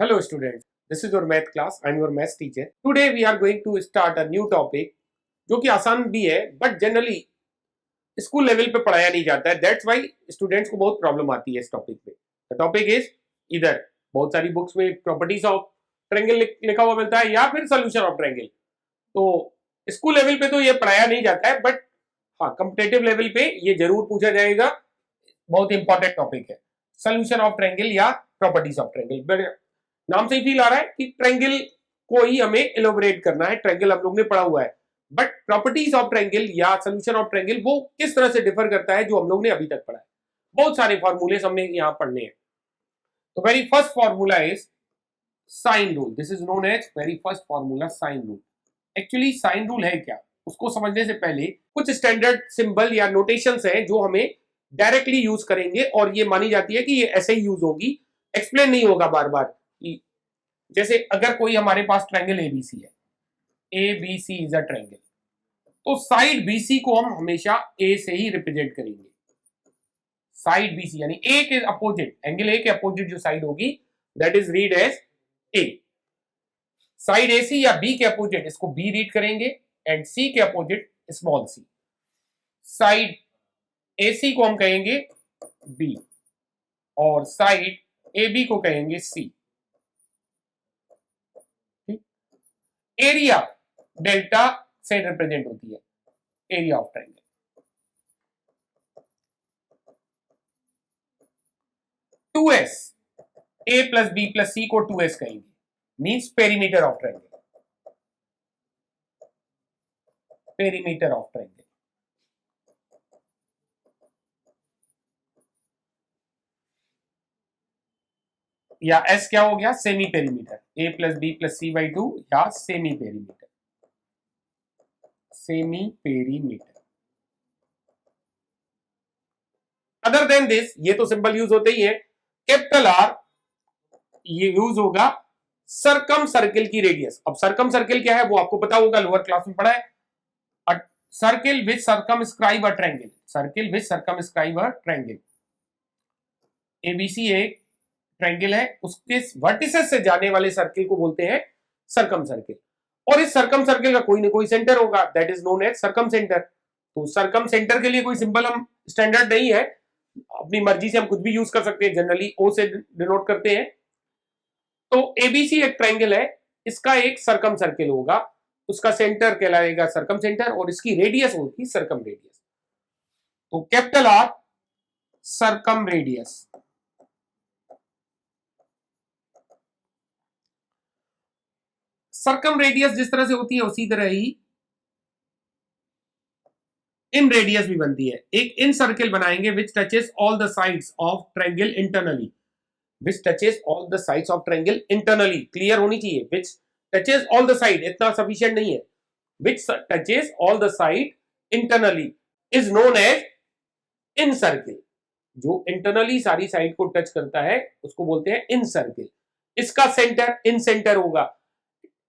Hello students, this is your math class. I am your math teacher. Today we are going to start a new topic जो कि आसान भी है but generally school level पे पढ़ाया नहीं जाता है. दैट्स वाई स्टूडेंट्स को बहुत प्रॉब्लम आती है इस टॉपिक पे. द टॉपिक इज इधर बहुत सारी बुक्स में प्रॉपर्टीज ऑफ ट्रायंगल लिखा हुआ मिलता है या फिर सोल्यूशन ऑफ ट्रायंगल. तो स्कूल लेवल पे तो ये पढ़ाया नहीं जाता है बट हाँ कॉम्पिटेटिव लेवल पे ये जरूर पूछा जाएगा. बहुत इंपॉर्टेंट टॉपिक है सोल्यूशन ऑफ ट्रायंगल या प्रॉपर्टीज ऑफ ट्रायंगल. नाम से ही फील आ रहा है कि ट्रायंगल को ही हमें एलोबरेट करना है. ट्रायंगल हम लोग ने पढ़ा हुआ है बट प्रॉपर्टीज ऑफ ट्रायंगल या सोल्यूशन ऑफ ट्रायंगल वो किस तरह से डिफर करता है जो हम लोग ने अभी तक पढ़ा है. बहुत सारे फॉर्मूले हमने यहाँ पढ़ने हैं. तो very first formula is sine rule. This is known as very first formula sine rule. Actually sine rule है क्या उसको समझने से पहले कुछ स्टैंडर्ड सिंबल या नोटेशंस हैं जो हमें डायरेक्टली यूज करेंगे और ये मानी जाती है कि ये ऐसे ही यूज होगी, एक्सप्लेन नहीं होगा बार बार. जैसे अगर कोई हमारे पास ट्रायंगल एबीसी है, एबीसी इज अ ट्रायंगल, तो साइड बीसी को हम हमेशा ए से ही रिप्रेजेंट करेंगे. साइड बीसी यानी ए के अपोजिट, एंगल ए के अपोजिट जो साइड होगी that is read as A. Side AC या बी के अपोजिट इसको बी रीड करेंगे एंड सी के opposite small C. Side AC को हम कहेंगे बी और साइड एबी को कहेंगे सी. एरिया डेल्टा से रिप्रेजेंट होती है, area of triangle. Two S, A plus B plus C को 2s कहेंगे, means perimeter of triangle. Perimeter of triangle या एस क्या हो गया, semi perimeter. A plus B plus C by 2 या semi perimeter. Semi perimeter. Other than this ये तो simple use होते ही है. कैपिटल आर ये यूज होगा सरकम सर्किल की रेडियस. अब सरकम सर्किल क्या है वो आपको पता होगा, लोअर क्लास में पढ़ा है. Circle which circumscribe a triangle. Circle which circumscribe a triangle. ABC एक ट्रायंगल है, उसके वर्टिसेस से जाने वाले सर्किल को बोलते हैं सरकम सर्किल. और इस सरकम सर्किल का कोई ना कोई सेंटर होगा that is known as circumcentre. तो सरकम सेंटर के लिए कोई सिंबल हम स्टैंडर्ड नहीं है, अपनी मर्जी से हम कुछ भी यूज कर सकते हैं. जनरली ओ से डिनोट करते हैं. तो एबीसी एक ट्रायंगल है, इसका एक सरकम सर्किल होगा, उसका सेंटर कहलाएगा सरकम सेंटर और इसकी रेडियस होगी सरकम रेडियस. तो कैपिटल आर सरकम रेडियस. सरकम रेडियस जिस तरह से होती है उसी तरह ही इन रेडियस भी बनती है. एक इन सर्किल बनाएंगे which touches all the sides of triangle internally. Which touches all the sides of triangle internally, clear होनी चाहिए. Which touches all the side इतना सफिशिएंट नहीं है. Which touches all the side internally is known as incircle. जो internally सारी side को touch करता है उसको बोलते हैं इन सर्किल. इसका सेंटर इन सेंटर होगा.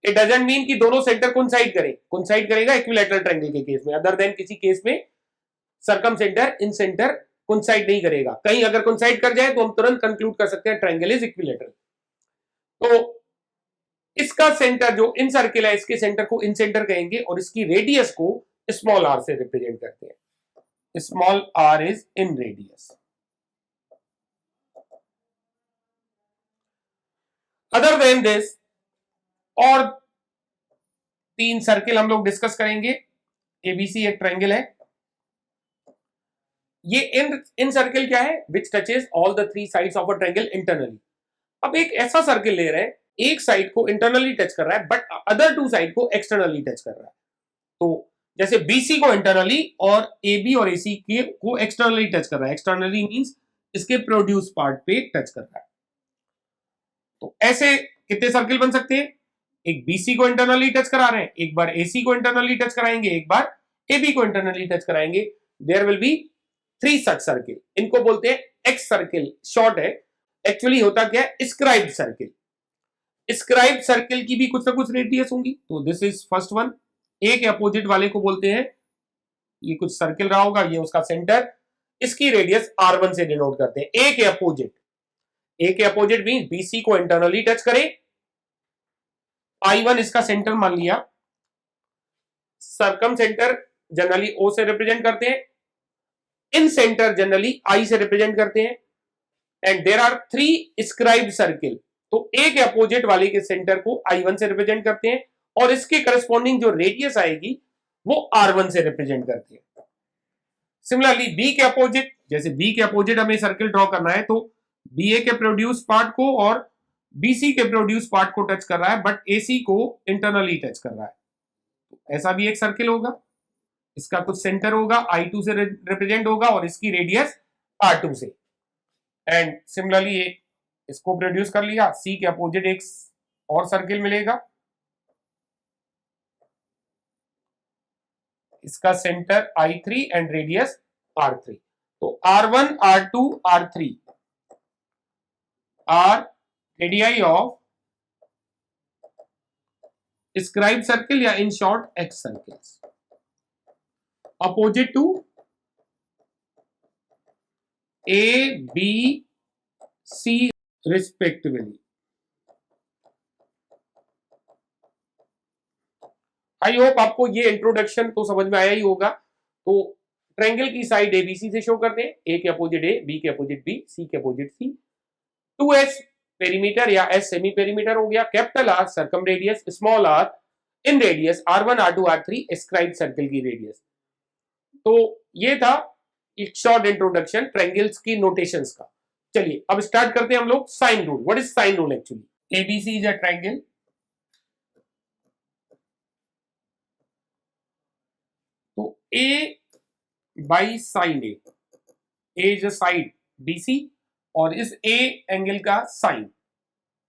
इट डजंट मीन कि दोनों सेंटर कोइंसाइड करें. कोइंसाइड करेगा इक्विलैटरल ट्रायंगल के केस में, अदर देन किसी केस में सरकम सेंटर इन सेंटर कोइंसाइड नहीं करेगा. कहीं अगर कोइंसाइड कर जाए तो हम तुरंत कंक्लूड कर सकते हैं ट्रायंगल इज इक्विलैटरल. तो इसका सेंटर जो इन सर्किल है इसके सेंटर को इन सेंटर कहेंगे और इसकी रेडियस को स्मॉल आर से रिप्रेजेंट करते हैं. Small R is inradius. Other than this और 3 सर्किल हम लोग डिस्कस करेंगे. एबीसी एक ट्रायंगल है. ये इन सर्किल क्या है, which touches all the 3 sides of a triangle internally. अब एक ऐसा सर्किल ले रहे हैं, एक साइड को इंटरनली टच कर रहा है बट अदर 2 साइड को एक्सटर्नली टच कर रहा है. तो जैसे बीसी को इंटरनली और एबी और एसी को एक्सटर्नली टच कर रहा है. एक्सटर्नली मींस इसके प्रोड्यूस पार्ट पे टच कर रहा है. तो ऐसे कितने सर्किल बन सकते हैं. एक बीसी को इंटरनली टच करा रहे हैं, एक बार एसी को इंटरनली टच कराएंगे, एक बार एबी को इंटरनली टच कराएंगे. There will be 3 such circle. इनको बोलते हैं एक्स सर्किल, शॉर्ट है. एक्चुअली होता क्या है, स्क्राइब्ड सर्किल. स्क्राइब्ड सर्किल की भी कुछ ना कुछ रेडियस होंगी. तो दिस इज फर्स्ट वन. ए के अपोजिट वाले को बोलते हैं, ये कुछ सर्किल रहा होगा, ये उसका सेंटर, इसकी रेडियस r1 से डिनोट करते हैं. ए के अपोजिट, ए के अपोजिट मीन बीसी को इंटरनली टच करे, I1 इसका सेंटर मान लिया, सर्कम सेंटर जनरली O से रिप्रेजेंट करते हैं, इन सेंटर जनरली I से रिप्रेजेंट करते हैं, and there are 3 escribed circle, तो ए के अपोजिट वाले के सेंटर को I1 से रिप्रेजेंट करते हैं और इसके करस्पॉन्डिंग जो रेडियस आएगी वो R1 से रिप्रेजेंट करती है। सिमिलरली बी के अपोजिट, जैसे बी के अपोजिट हमें सर्किल ड्रॉ करना है तो बी ए के प्रोड्यूस पार्ट को और बीसी के प्रोड्यूस पार्ट को टच कर रहा है, बट एसी को इंटरनली टच कर रहा है। तो ऐसा भी एक सर्किल होगा, इसका कुछ सेंटर होगा I2 से रिप्रेजेंट होगा और इसकी रेडियस R2 से, एंड सिमिलरली इसको प्रोड्यूस कर लिया, सी के अपोजिट एक और सर्किल मिलेगा, इसका centre I3 and radius R3, तो R1 R2 R3 are radii of scribed circle या in short excircles opposite to A B C respectively. I hope आपको ये इंट्रोडक्शन तो समझ में आया ही होगा। तो ट्रायंगल की साइड एबीसी से शो करते हैं, ए के अपोजिट ए, बी के अपोजिट बी, सी के अपोजिट सी। 2s पेरीमीटर या s सेमी पेरीमीटर हो गया, capital R circumradius, small r inradius, R1 R2 R3 escribed circle की रेडियस। तो ये था एक शॉर्ट इंट्रोडक्शन ट्रायंगल्स की नोटेशंस का। चलिए अब स्टार्ट करते हैं हम लोग sine rule. What is sine rule actually? ABC is a triangle, तो a by sine A, is a side BC और इस A एंगल का साइन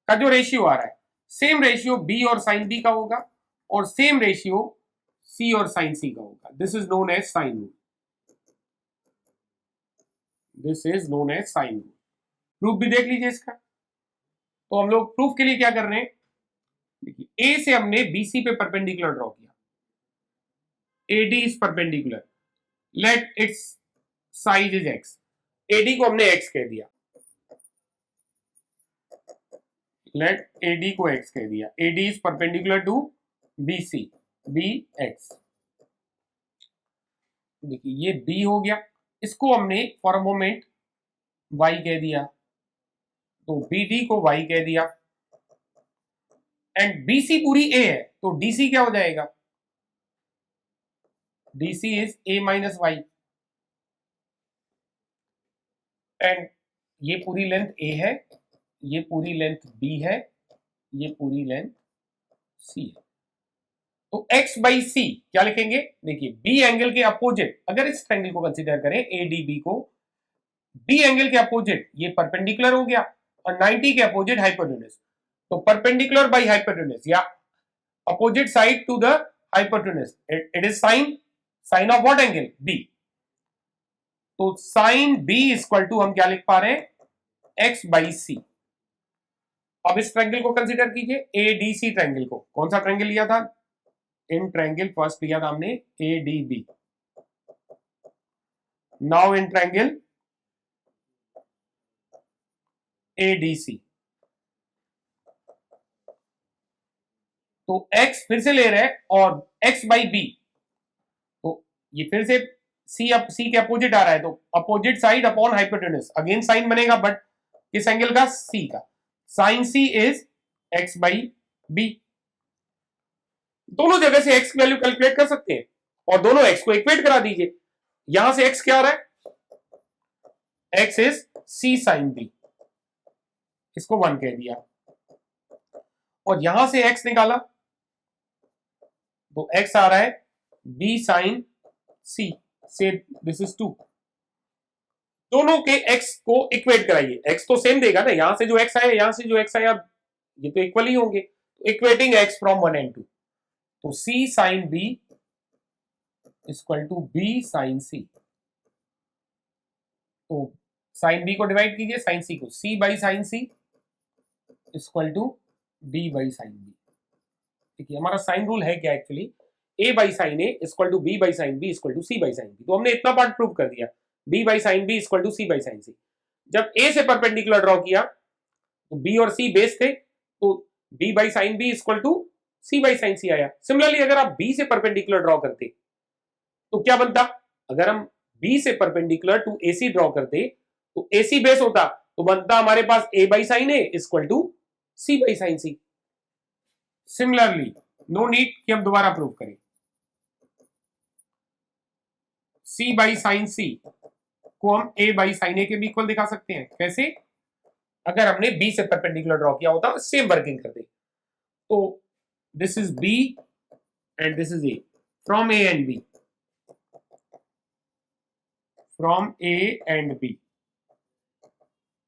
का जो रेशियो आ रहा है सेम रेशियो B और साइन B का होगा और सेम रेशियो C और साइन C का होगा। This is known as sine rule, this is known as sine rule. Proof भी देख लीजिए इसका। तो हम लोग प्रूफ के लिए क्या कर रहे हैं, देखिए A से हमने BC पे परपेंडिकुलर ड्रॉ किया, AD is perpendicular, let its size is x, AD को हमने x कह दिया, लेट AD को x कह दिया, AD is perpendicular to BC, BX। देखिए ये B हो गया, इसको हमने फॉर अ मोमेंट y कह दिया, तो BD को y कह दिया, एंड BC पूरी A है तो DC क्या हो जाएगा, DC is A minus y, and ये पूरी लेंथ A है, ये पूरी लेंथ B है, ये पूरी लेंथ C है। तो x बाई C क्या लिखेंगे, देखिए B एंगल के अपोजिट, अगर इस ट्रायंगल को कंसीडर करें ADB को, B एंगल के अपोजिट ये परपेंडिकुलर हो गया और 90 के अपोजिट हाइपोटेन्यूज, तो परपेंडिकुलर बाई हाइपोटेन्यूज या opposite side to the hypotenuse, it is sine of what angle, B। तो साइन B इक्वल टू हम क्या लिख पा रहे हैं, x बाई C। अब इस ट्रायंगल को कंसीडर कीजिए, ADC ट्रायंगल को, कौन सा ट्रायंगल लिया था, इन ट्रायंगल फर्स्ट लिया था हमने ADB, now in triangle ADC। तो x फिर से ले रहे हैं और x बाई B, तो ये फिर से C के अपोजिट आ रहा है, तो opposite side upon hypotenuse, again sine बनेगा बट किस एंगल का, C का, sine C is x by B। दोनों जगह से x की वैल्यू कैलकुलेट कर सकते हैं और दोनों x को इक्वेट करा दीजिए। यहां से x क्या आ रहा है, x is C sine B, इसको 1 कह दिया, और यहां से x निकाला तो x आ रहा है B साइन C, से दिस इज 2। दोनों के x को इक्वेट कराइए, x तो सेम देगा ना, यहां से जो x आया यहां से जो x आया ये तो इक्वल ही होंगे, इक्वेटिंग x फ्रॉम 1 and 2, तो C sine B equal to B sine C। तो साइन B को डिवाइड कीजिए साइन C को, C by sine C equal to B by sine B। देखिए हमारा साइन रूल है क्या actually, A by sine A equal to B by sine B equal to C by sine B। तो हमने इतना part prove कर दिया, B by sine B equal to C by sine C। जब A से perpendicular draw किया तो B और सी बेस थे, तो B by sine B equal to C by sine C आया। सिमिलरली अगर आप बी से परपेंडिकुलर ड्रॉ करते तो क्या बनता, अगर हम बी से perpendicular to A C draw करते तो ए सी बेस होता, तो बनता हमारे पास A by sine A equal to C by sine C. Similarly no need कि हम दोबारा प्रूव करें, सी बाई साइन सी को हम ए बाई साइन ए के भी इक्वल दिखा सकते हैं। कैसे, अगर हमने बी से परपेंडिकुलर ड्रॉ किया होता सेम वर्किंग करते, तो this is B and this is A, from A and B, from A and B,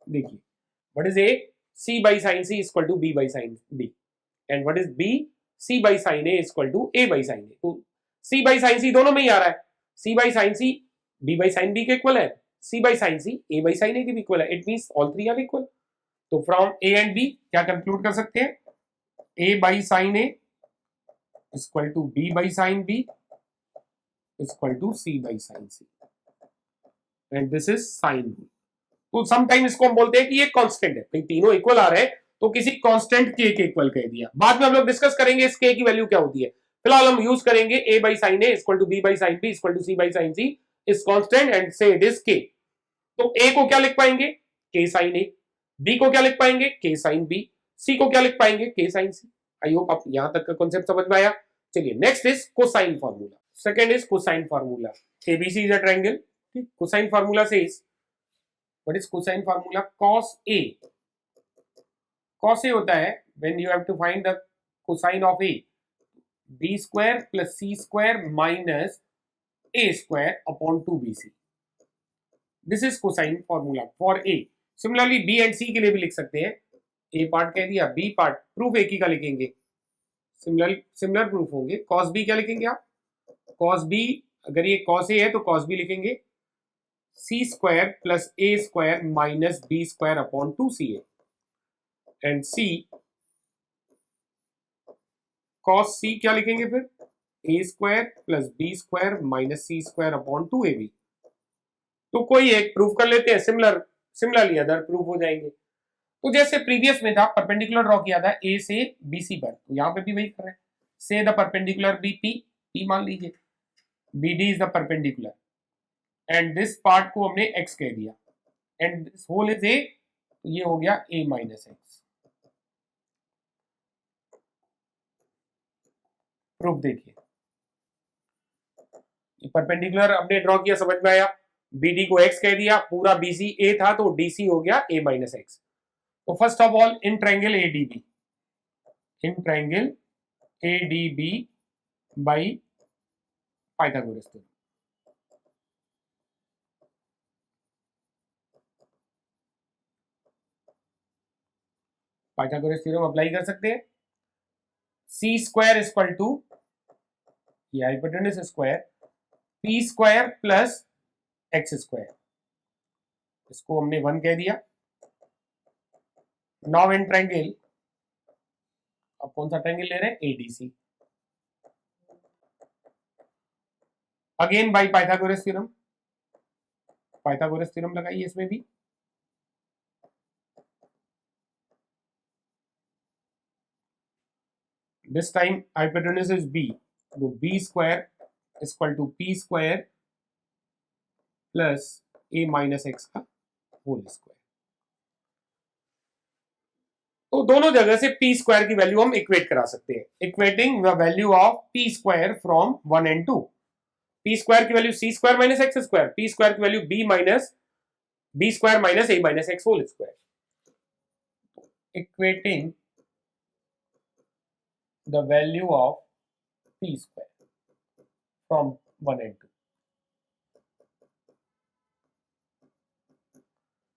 देखिए what is A, C by sine C equal to B by sine B, and what is B, C by sine A equal to A by sine A. तो C by sine सी दोनों में ही आ रहा है, C by sine C B by sine B के equal है, C by sine C A by sine A के भी इक्वल है, it means all three are equal. तो फ्रॉम ए एंड बी क्या कंक्लूड कर सकते हैं, A by sine A equal to B by sine B equal to C by sine C, and this is sine B. तो sometime इसको हम बोलते हैं कि ये कांस्टेंट है, भाई तीनों इक्वल आ रहे हैं तो किसी कांस्टेंट के इक्वल कह दिया। बाद में हम लोग डिस्कस करेंगे इस के की वैल्यू क्या होती है, फिलहाल हम यूज करेंगे A by sine A equal to B by sine B equal to C by sine C is constant and say it is K. तो ए को क्या लिख पाएंगे, के साइन ए, बी को क्या लिख पाएंगे, के साइन बी, सी को क्या लिख पाएंगे, के साइन सी। आई होप आप यहां तक का कॉन्सेप्ट समझ में आया। चलिए next is cosine formula, second is cosine formula. ABC is a triangle, cosine formula से is what is cosine formula, cos a, cos a होता है when you have to find the cosine of a, b square plus c square minus a square upon 2bc, this is cosine formula for a। Similarly b and c के लिए भी लिख सकते हैं, a part कह दिया, b part, proof एक ही का लिखेंगे, सिमिलर प्रूफ होंगे। cos b क्या लिखेंगे आप, cos b, अगर ये cos a है तो cos b लिखेंगे C square plus A square minus B square upon 2ca, and C cos c क्या लिखेंगे फिर, A square plus B square minus C square upon 2ab। तो कोई एक प्रूफ कर लेते हैं, सिमिलरली अदर प्रूफ हो जाएंगे। तो जैसे प्रीवियस में था, परपेंडिकुलर ड्रॉ किया था ए से बीसी पर, तो यहाँ पे भी वही कर रहे हैं, से द परपेंडिकुलर बी पी मान लीजिए, B D is the perpendicular and this part को हमने x कह दिया, and this whole is a, तो ये हो गया a माइनस एक्स। प्रूफ देखिए, परपेंडिकुलर हमने ड्रॉ किया, समझ में आया, BD को x कह दिया, पूरा BC a था तो DC हो गया a माइनस एक्स। तो first of all in triangle ADB, in triangle ADB bye Pythagoras theorem, Pythagoras theorem apply कर सकते हैं। सी स्क्वायर इक्वल टू, ये hypotenuse square, P square plus X square, इसको हमने 1 कह दिया। नाउ इन ट्रायंगल, अब कौन सा ट्रायंगल ले रहे हैं, ADC, again by Pythagoras theorem, Pythagoras theorem लगाइए इसमें भी। This time hypotenuse is B, तो B square equal to P square plus A minus X का होल स्क्वायर। तो दोनों जगह से पी स्क्वायर की वैल्यू हम इक्वेट करा सकते हैं, equating the value of P square from 1 and 2। P square की value C square minus X square, P square की value B square minus A minus X whole square, equating the value of p square from 1 and 2।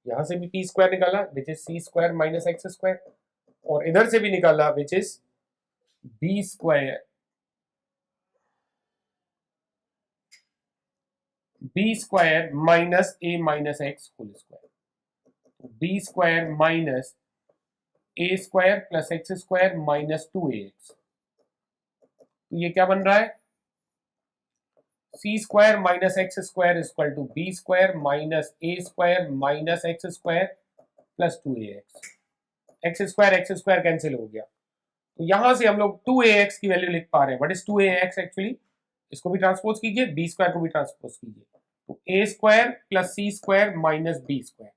यहां से भी p square निकाला which is c square minus X square, और इधर से भी निकाला which is b square minus a minus X whole square, b square minus a square plus X square minus 2ax। तो ये क्या बन रहा है, C square minus X square equal to B square minus A square minus X square plus 2ax। X square cancel हो गया, तो यहां से हम लोग 2ax की वैल्यू लिख पा रहे हैं. What is 2ax actually? इसको भी ट्रांसपोज कीजिए, बी स्क्वायर को भी ट्रांसपोज कीजिए, तो A square plus C square minus B square.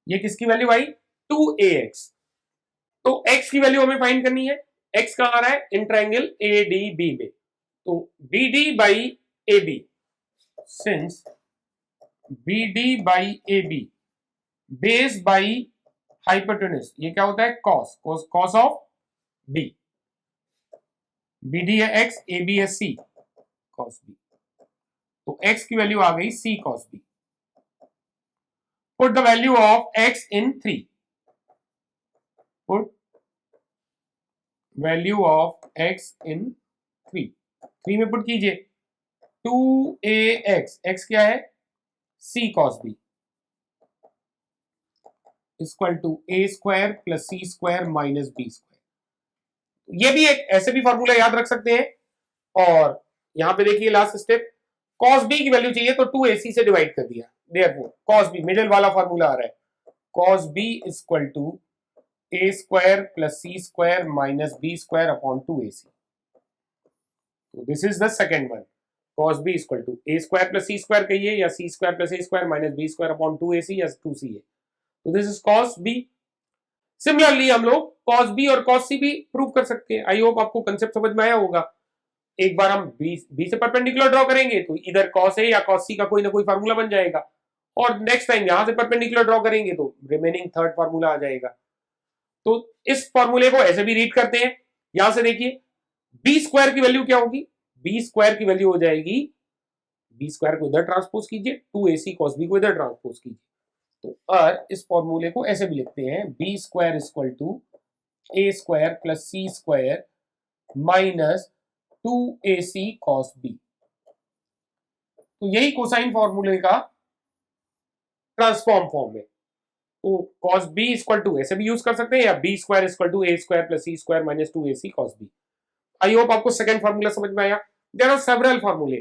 ये किसकी वैल्यू आई? 2ax. तो x की वैल्यू हमें फाइंड करनी है. x कहां आ रहा है? इन ट्रायंगल ADB में. तो BD by AB, since BD by AB base by hypotenuse, ये क्या होता है? Cos of B. BD है x, AB है C, cos B. तो x की वैल्यू आ गई C cos B. Put the value of x in 3. Put value of x इन 3. 3 में पुट कीजिए. 2ax, x क्या है? C cos B equal to a square plus C square minus B square. ये भी एक ऐसे भी फॉर्मूला याद रख सकते हैं. और यहां पे देखिए लास्ट स्टेप, cos b की वैल्यू चाहिए तो 2ac से डिवाइड कर दिया. देयरफॉर cos b, मिडिल वाला फॉर्मूला आ रहा है, cos b equal to a square plus c square minus b square upon 2ac. तो this is the second one. cos b equal to a square plus c square कहिए, या c square plus a square minus b square upon 2ac, या 2c है. तो this is cos b. Similarly हम लोग cos b और cos c भी prove कर सकते हैं. आई होप आपको कंसेप्ट समझ में आया होगा. एक बार हम बी से परपेंडिकुलर ड्रॉ करेंगे तो इधर cos a या cos c का कोई ना कोई फार्मूला बन जाएगा, और नेक्स्ट टाइम यहां से परपेंडिकुलर ड्रॉ करेंगे तो रिमेनिंग थर्ड फार्मूला आ जाएगा. तो इस फॉर्मूले को ऐसे भी रीड करते हैं. यहां से देखिए बी स्क्वायर की वैल्यू क्या होगी? बी स्क्वायर की वैल्यू हो जाएगी, बी स्क्वायर को इधर ट्रांसपोज कीजिए, 2ac cos b को इधर ट्रांसपोज कीजिए. तो इस फॉर्मूले को ऐसे भी लिखते हैं, B square equal to a square plus C square minus 2ac cos b. तो यही कोसाइन फॉर्मूले का ट्रांसफॉर्म फॉर्म है. तो cos b इक्वल टू ऐसे भी यूज कर सकते हैं, या b square equal to a square plus c square minus 2ac cos b. I hope आपको सेकंड फॉर्मूला समझ में आया. देयर आर सेवरल फॉर्मूले.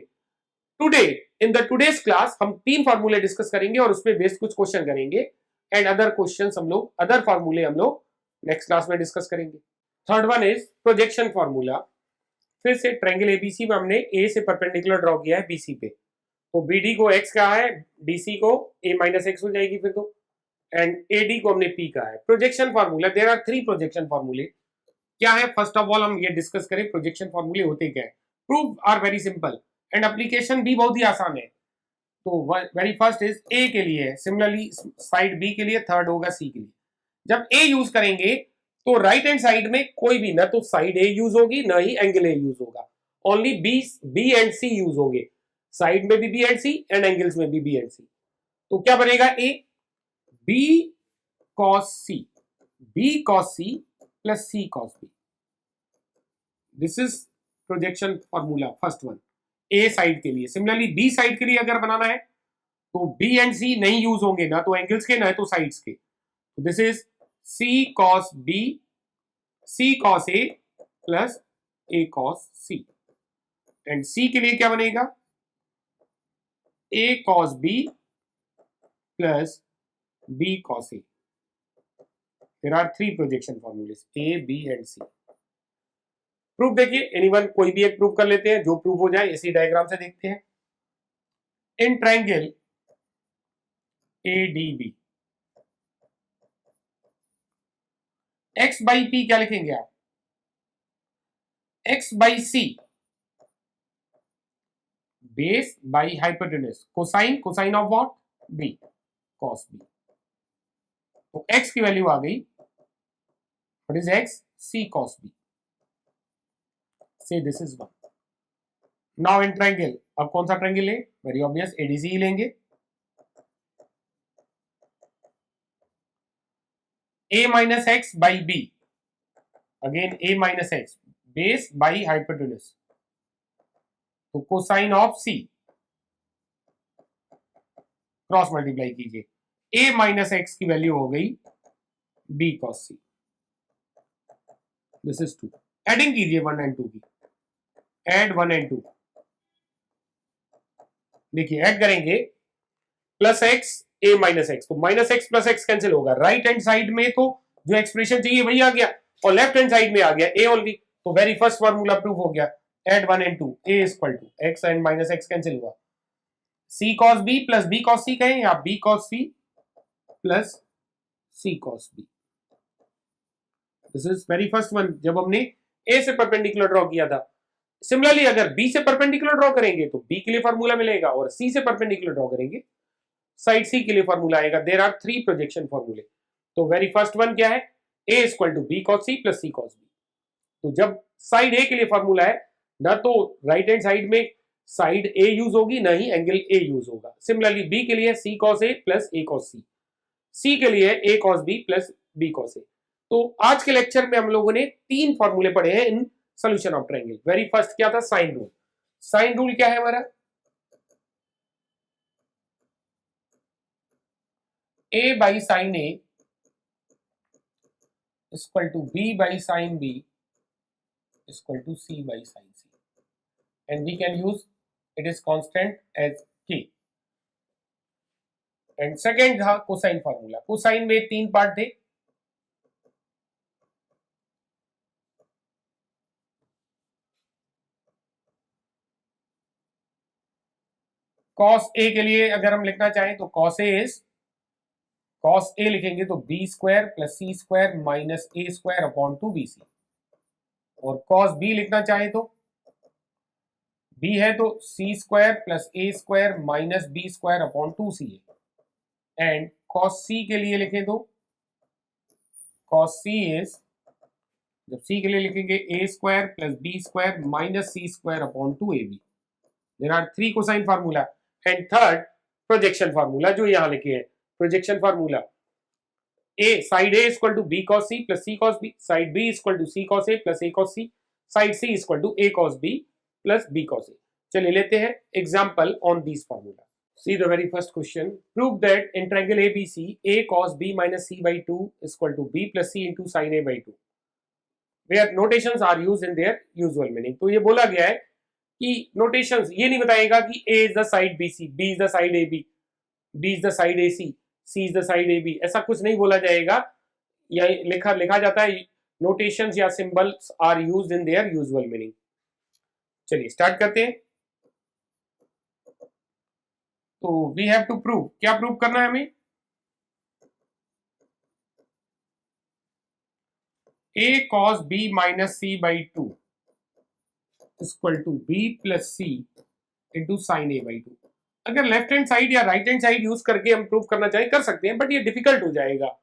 Today in the today's class हम 3 फॉर्मूले डिस्कस करेंगे और उसमें बेस्ड कुछ क्वेश्चन करेंगे, एंड अदर क्वेश्चंस हम लोग, अदर फॉर्मूले हम लोग नेक्स्ट क्लास में डिस्कस करेंगे. Third one is projection formula. फिर से ट्रायंगल एबीसी में हमने ए से परपेंडिकुलर ड्रॉ किया है बीसी पे, तो बीडी को एक्स कहा है, डीसी को ए माइनस एक्स हो जाएगी फिर तो, एंड एडी को हमने पी कहा है. Projection formula, there are 3 projection फॉर्मूले. क्या है? फर्स्ट ऑफ ऑल हम ये डिस्कस करें प्रोजेक्शन फॉर्मूले होते क्या है. Proof are very simple and application भी बहुत ही आसान है. तो वेरी फर्स्ट इज ए के लिए, सिमिलरली साइड बी के लिए, थर्ड होगा सी के लिए. जब ए यूज करेंगे तो राइट हैंड साइड में कोई भी, ना तो साइड ए यूज होगी ना ही एंगल ए यूज होगा, only B and C use होंगे. साइड में भी B and C and angles में भी बी एंड सी. तो क्या बनेगा? A B cos C, B cos C plus C cos B. This is projection formula first one A side के लिए. सिमिलरली बी साइड के लिए अगर बनाना है तो बी एंड सी नहीं यूज होंगे, ना तो एंगल्स के ना तो साइड्स के. तो this is C cos B, C cos A plus A cos C. And C के लिए क्या बनेगा? A cos B plus B cos A. There are 3 projection formulas A, B and C. Proof देखिए, anyone कोई भी एक proof कर लेते हैं, जो प्रूफ हो जाए. इसी डायग्राम से देखते हैं. In triangle ADB x by P क्या लिखेंगे आप? x by C base by hypotenuse, cosine, cosine of what? b, cos b. तो x की वैल्यू आ गई, what is x? c cos b. से this is 1. Now in triangle, अब कौन सा ट्रायंगल है? वेरी ऑब्वियस, एडीसी ही लेंगे. a minus X by B, again a minus X base by hypotenuse, तो cosine of c, cross multiply कीजिए. a minus X की वैल्यू हो गई b cos c. This is 2. Adding कीजिए 1 and 2 की. Add 1 and 2. देखिए ऐड करेंगे, plus X A minus X, तो minus X plus X cancel होगा. राइट हैंड साइड में तो जो एक्सप्रेशन चाहिए वही आ गया और लेफ्ट हैंड साइड में आ गया ए ओनली। तो वेरी फर्स्ट फार्मूला प्रूव हो गया, add 1 and 2, a equal to x and minus x cancel हुआ, c cos b plus b cos c कहें या b cos c plus c cos b। This is very first one, जब हमने a से perpendicular draw किया था। Similarly अगर b से परपेंडिकुलर ड्रॉ करेंगे तो b के लिए फार्मूला मिलेगा और c से परपेंडिकुलर ड्रॉ करेंगे साइड c के लिए फार्मूला आएगा। देयर आर 3 प्रोजेक्शन फार्मूले। तो वेरी फर्स्ट वन क्या है, a equal to b cos c plus c cos b। तो जब साइड a के लिए फार्मूला है ना तो राइट हैंड साइड में साइड a यूज होगी ना ही एंगल a यूज होगा। सिमिलरली b के लिए c cos a plus a cos c, c के लिए a cos b plus b cos a। तो आज के लेक्चर में हम लोगों ने 3 फार्मूले पढ़े हैं in solution of triangle. Very first क्या था, साइन रूल। साइन रूल क्या है हमारा, a by sine a equal to b by sine b equal to c by sine c, and we can use it is constant as k। And second था cosine formula. Cosine में 3 part थे, cos A के लिए अगर हम लिखना चाहें तो cos A is, cos A लिखेंगे तो B square plus C square minus A square upon 2bc। और कॉस बी लिखना चाहें तो बी है तो C square plus A square minus B square upon 2ca। And cos C के लिए लिखें तो कॉस सी इज, जब सी के लिए लिखेंगे A square plus B square minus C square upon 2ab। There are 3 cosine formula. And third projection formula जो यहां लिखे हैं, projection formula a side a equal to b cos c plus c cos b, side b equal to c cos a plus a cos c, side c equal to a cos b plus b cos a। चलिए लेते हैं example on this formula. See the very first question. Prove that in triangle ABC, a cos b minus c by 2 is equal to b plus c into sin a by 2, where notations are used in their usual meaning। तो ये बोला गया है कि notations ये नहीं बताएगा कि a is the side BC, b is the side AB, b is the side AC, c is the side AB, ऐसा कुछ नहीं बोला जाएगा। या लिखा जाता है notations या symbols are used in their usual meaning। चलिए स्टार्ट करते हैं। तो वी हैव टू प्रूव, क्या प्रूव करना है हमें, a cos b minus c by 2 equal to b plus c into sine a by 2। अगर लेफ्ट हैंड साइड या राइट हैंड साइड यूज करके हम प्रूव करना चाहें कर सकते हैं, बट ये डिफिकल्ट हो जाएगा।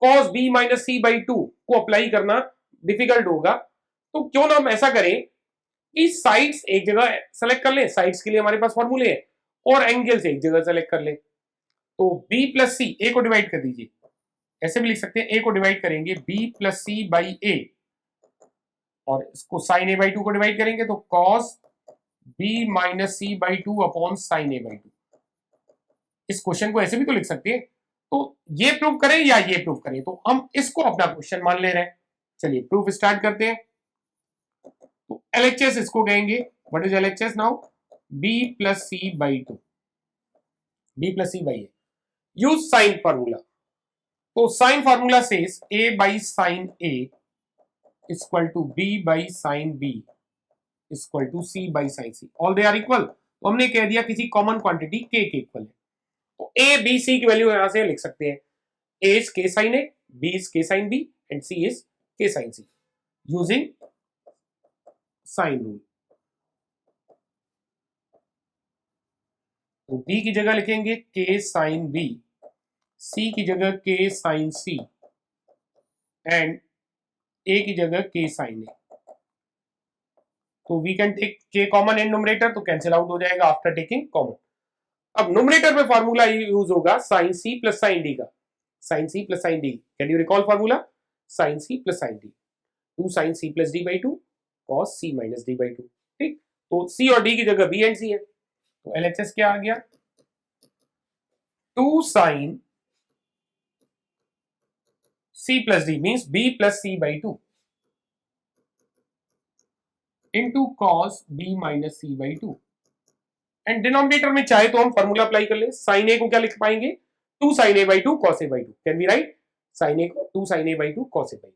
cos b minus c by 2 को अप्लाई करना डिफिकल्ट होगा। तो क्यों ना हम ऐसा करें कि साइड्स एक जगह सेलेक्ट कर लें, साइड्स के लिए हमारे पास फॉर्मूले हैं, और एंगल्स एक जगह सेलेक्ट कर ले। तो b प्लस सी, ए को डिवाइड कर दीजिए, ऐसे भी लिख सकते हैं, ए को डिवाइड करेंगे b प्लस सी बाई ए, और इसको साइन ए बाई 2 को डिवाइड करेंगे तो cos b minus C by 2 upon sine A by 2। इस क्वेश्चन को ऐसे भी तो लिख सकते हैं। तो ये प्रूव करें या ये प्रूव करें, तो हम इसको अपना क्वेश्चन मान ले रहे हैं। चलिए प्रूफ स्टार्ट करते हैं। तो एलएचएस इसको कहेंगे, what is LHS now, b plus C by 2, b plus C by A. Use sine formula. तो sine formula says a by sine a equal to b by sine b equal to c by sine c, all they are equal. तो हमने कह दिया किसी common quantity k के equal है। तो a b c की वैल्यू यहां से लिख सकते हैं, a is k sine a, b is k sine b and c is k sine c using sine rule. तो b की जगह लिखेंगे k साइन b, c की जगह k sine c and a की जगह k साइन a। तो we can take k common in numerator, तो कैंसिल आउट हो जाएगा आफ्टर टेकिंग कॉमन। अब न्यूमरेटर में फार्मूला यूज होगा sine c plus sine d का, sine c plus sine d। Can you recall formula, sine c plus sine d, 2 sine c plus d by 2 cos c minus d by 2। ठीक, तो c और d की जगह b and c है। तो LHS क्या आ गया, 2 sine c plus d means b plus c by 2 into cos b minus c by 2। And denominator में चाहे तो हम फॉर्मूला अप्लाई कर ले, साइन a को क्या लिख पाएंगे, 2 sine a by 2 cos a by 2। Can we write sine A को 2 sine A by 2 cos A by 2,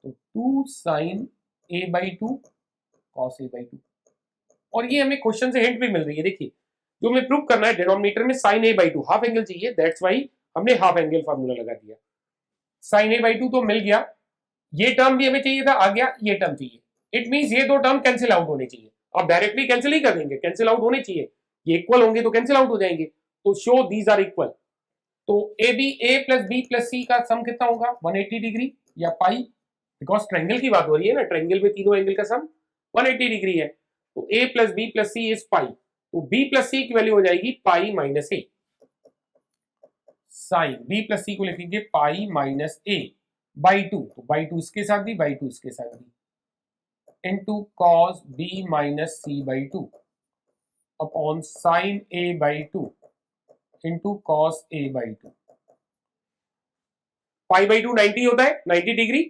तो 2 sine A by 2 cos A by 2। और ये हमें क्वेश्चन से हिंट भी मिल रही है। देखिए जो हमें प्रूव करना है डिनोमिनेटर में sine A by 2 half angle चाहिए, दैट्स वाई हमने हाफ एंगल फार्मूला लगा दिया। साइन ए बाई 2 तो मिल गया, ये टर्म भी हमें चाहिए था, आ गया, ये टर्म चाहिए। इट मींस ये दो टर्म कैंसिल आउट होने चाहिए। आप डायरेक्टली कैंसिल ही कर देंगे, कैंसिल आउट होने चाहिए, ये इक्वल होंगे तो कैंसिल आउट हो जाएंगे। तो शो दीज आर इक्वल। तो A B A plus B plus C का सम कितना होगा 180 डिग्री या पाई, बिकॉज ट्रायंगल की बात हो रही है ना, ट्रायंगल में तीनों एंगल का सम 180 डिग्री है। तो A plus B plus C is pi, तो बी प्लस सी की वैल्यू हो जाएगी pi minus A. Sine B plus C को लिखेंगे पाई माइनस ए बाई 2, तो बाई 2 इसके साथ भी, बाई 2 इसके साथ भी, into cos b minus c by 2 upon sin a by 2 into cos a by 2। Pi by 2 90 होता है, 90 डिग्री,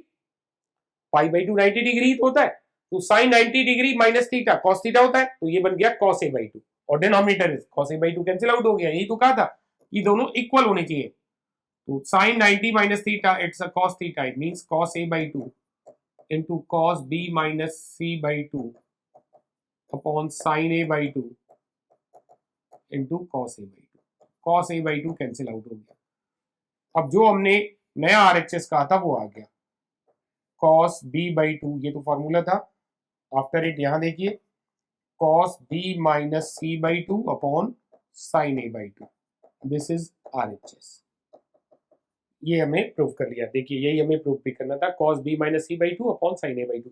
पाई बाई 2 90 डिग्री होता है, तो sine 90 degree minus theta cos theta होता है, तो ये बन गया कॉस ए बाई 2 और denominator cos A by 2 cancel out हो गया। यही तो कहा था कि दोनों इक्वल होने चाहिए। तो sine 90 minus theta it's a cos theta, it means cos A by 2 into cos b minus c by 2 upon sin a by 2 into cos a by 2। cos a by 2 cancel out हो गया। अब जो हमने नया RHS कहा था वो आ गया, cos b by 2, ये तो फॉर्मूला था। आफ्टर इट यहां देखिए cos b minus c by 2 upon sin a by 2, this is RHS। ये हमें प्रूव कर लिया। देखिए यही हमें प्रूव भी करना था, cos b minus C by 2 upon sine A by 2।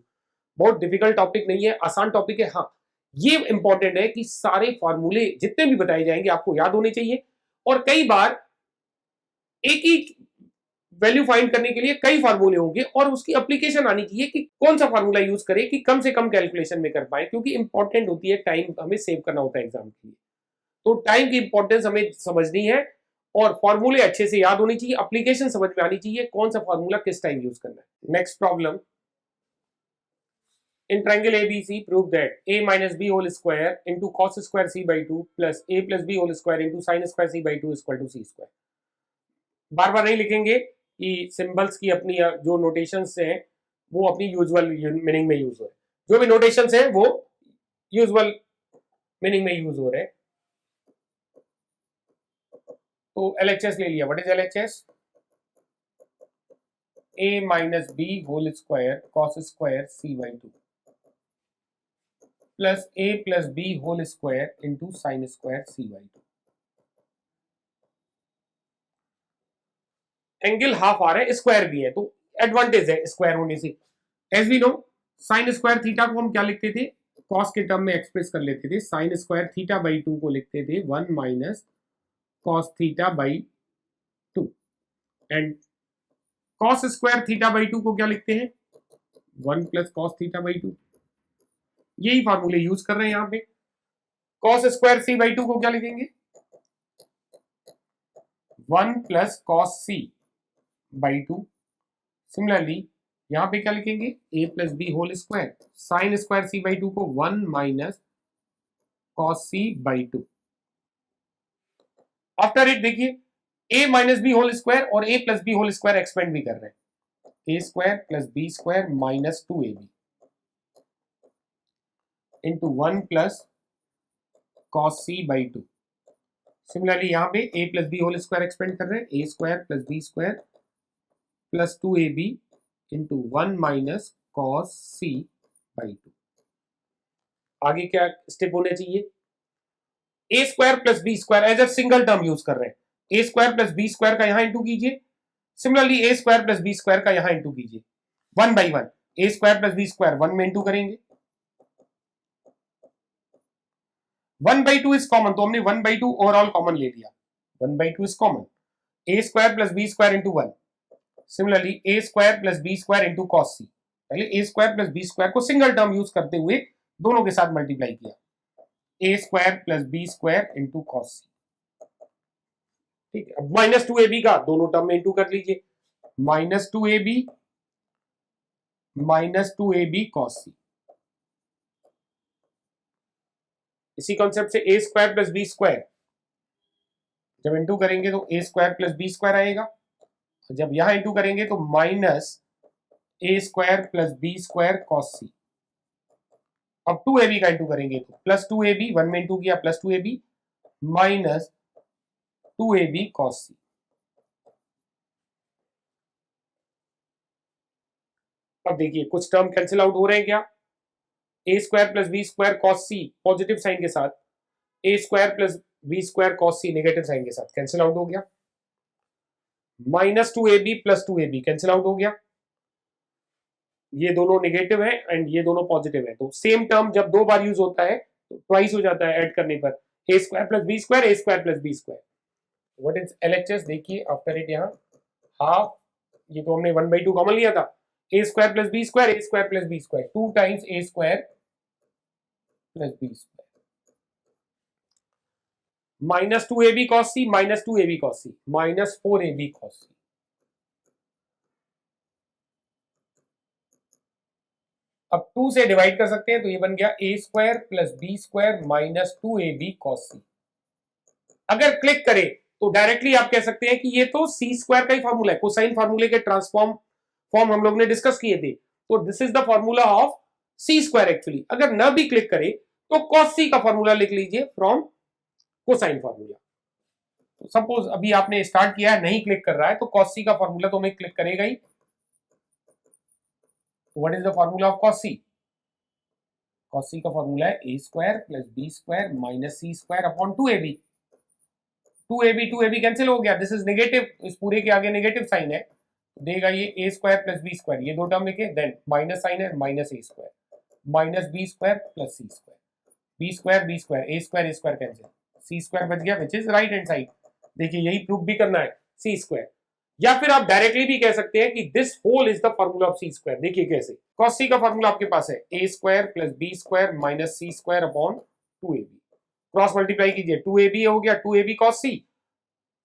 बहुत डिफिकल्ट टॉपिक नहीं है, आसान टॉपिक है। हाँ ये इंपॉर्टेंट है कि सारे फॉर्मूले जितने भी बताए जाएंगे आपको याद होने चाहिए, और कई बार एक ही वैल्यू फाइंड करने के लिए कई फार्मूले होंगे और उसकी एप्लीकेशन आनी चाहिए कि कौन सा फार्मूला यूज करें कि कम से कम कैलकुलेशन में कर पाए, क्योंकि इंपॉर्टेंट होती है, टाइम हमें सेव करना होता है एग्जाम के लिए। तो टाइम की इंपॉर्टेंस हमें समझनी है और फॉर्मूले अच्छे से याद होनी चाहिए, एप्लीकेशन समझ में आनी चाहिए, कौन सा फॉर्मूला किस टाइम यूज करना है। Next problem, in triangle ABC prove that a minus b whole square into cos square c by 2 plus a plus b whole square into sin square c by 2 is equal to c square। बार बार नहीं लिखेंगे कि symbols की अपनी जो notations हैं वो अपनी usual meaning में यूज हो रहे हैं, जो भी नोटेशंस हैं वो यूजुअल मीनिंग में यूज हो रहे हैं। तो LHS ले लिया, what is LHS? a minus b whole square cos square c by 2 plus a plus b whole square into sine square c by 2। Angle half आ रहा है, स्क्वायर भी है, तो एडवांटेज है स्क्वायर होने से। As we know sine square theta को हम क्या लिखते थे, कॉस के टर्म में एक्सप्रेस कर लेते थे, साइन स्क्वायर थीटा बाई 2 को लिखते थे 1 minus cos theta by 2, and cos square theta by 2 को क्या लिखते हैं 1 प्लस कॉस थीटा बाई 2। यही फार्मूले यूज कर रहे हैं यहाँ पे। कॉस स्क्वायर सी बाई 2 को क्या लिखेंगे 1 plus cos C by 2। Similarly यहां पे क्या लिखेंगे a plus B whole square, sine square C by 2 को 1 minus cos C by 2। After it देखिए a minus B whole square और a plus B whole square expand भी कर रहे हैं, a square plus B square minus 2ab into 1 plus cos C by 2। Similarly यहाँ पे a plus B whole square expand कर रहे हैं, a square plus B square plus 2ab into 1 minus cos C by 2। आगे क्या step होने चाहिए, a square plus B square as a single term use कर रहे हैं, a square plus B square का यहां इंटू कीजिए, similarly a square plus B square का यहां इंटू कीजिए, 1 by 1, a square plus B square 1 में इंटू करेंगे, 1 बाई 2 इज कॉमन, तो हमने 1 बाई 2 ओवरऑल कॉमन ले लिया, 1 by 2 is common, a square plus B square into 1, similarly a square plus B square into cos C. पहले a square plus B square को single term use करते हुए दोनों के साथ मल्टीप्लाई किया, a square plus B square into cos C. ठीक है, अब माइनस 2ab का दोनों टर्म में इंटू कर लीजिए, माइनस 2ab कॉस सी। इसी कॉन्सेप्ट से a square plus B square जब इंटू करेंगे तो a square plus B square आएगा, जब यहां इंटू करेंगे तो minus A square plus B square cos C. अब 2ab का इंटू करेंगे तो प्लस 2ab, 1 में इंटू किया plus 2ab minus 2ab cos C. अब देखिए कुछ टर्म कैंसिल आउट हो रहे हैं क्या? A square plus B square cos C positive sign के साथ, A square plus B square cos C negative sign के साथ कैंसिल आउट हो गया। Minus 2ab plus 2ab cancel out हो गया, ये दोनों नेगेटिव है एंड ये दोनों पॉजिटिव है। तो सेम टर्म जब दो बार यूज होता है तो ट्वाइस हो जाता है ऐड करने पर। A square plus B square, A square plus B square. What is LHS? देखिए आफ्टर इट यहाँ हाफ, ये तो हमने 1/2 कॉमन लिया था, A square plus B square, A square plus B square, 2 times A square plus B square minus 2ab cos C, minus 2ab cos C, minus 4ab cos C. अब 2 से divide कर सकते हैं तो ये बन गया A square plus B square minus 2ab cos C. अगर क्लिक करें तो डायरेक्टली आप कह सकते हैं कि ये तो सी स्क्वायर का ही फॉर्मूला है, कोसाइन फॉर्मूले के ट्रांसफॉर्म फॉर्म हम लोग ने डिस्कस किए थे। तो this is the formula of C square actually. अगर न भी क्लिक करे तो कॉस सी का फॉर्मूला लिख लीजिए फ्रॉम कोसाइन फॉर्मूला। तो सपोज अभी आपने स्टार्ट किया है, नहीं क्लिक कर रहा है, तो कॉस सी का फॉर्मूला तो हमें क्लिक करेगा ही। What is the formula of cos C? Cos C का फॉर्मूला है A square plus B square minus C square upon 2ab। 2ab cancel हो गया, दिस इज नेगेटिव, इस पूरे के आगे नेगेटिव साइन है, देगा ये A square plus B square, ये दो टर्म लिखे, देन माइनस साइन है minus A square minus B square plus C square, B square A square cancel, C square बच गया which is right hand side. देखिए यही प्रूफ भी करना है, सी स्क्वायर। या फिर आप डायरेक्टली भी कह सकते हैं कि this whole is the formula of C square. देखिए कैसे, कॉस सी का फॉर्मूला आपके पास है A square plus B square minus C square upon 2ab, cross multiply कीजिए 2ab हो गया 2ab कॉस सी,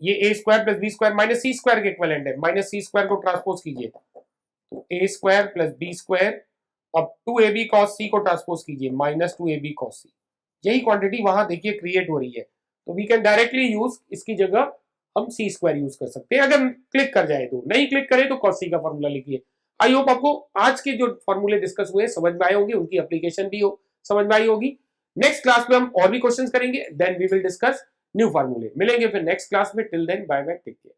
ये A square plus B square minus C square के इक्विवेलेंट है, माइनस सी स्क्वायर को ट्रांसपोज कीजिए तो A square plus B square, अब 2ab cos c को ट्रांसपोज कीजिए माइनस 2ab cos c। यही क्वांटिटी वहां देखिए क्रिएट हो रही है, तो वी कैन डायरेक्टली यूज, इसकी जगह हम सी स्क्वायर यूज कर सकते हैं अगर क्लिक कर जाए तो। नहीं क्लिक करे तो cos c का फॉर्मूला लिखिए। आई होप आपको आज के जो फॉर्मूले डिस्कस हुए समझ में आए होंगे, उनकी एप्लीकेशन भी समझ में आई होगी। नेक्स्ट क्लास में हम और भी क्वेश्चंस करेंगे, then we will discuss new फॉर्मूले। मिलेंगे फिर नेक्स्ट क्लास में, till then bye bye, take care.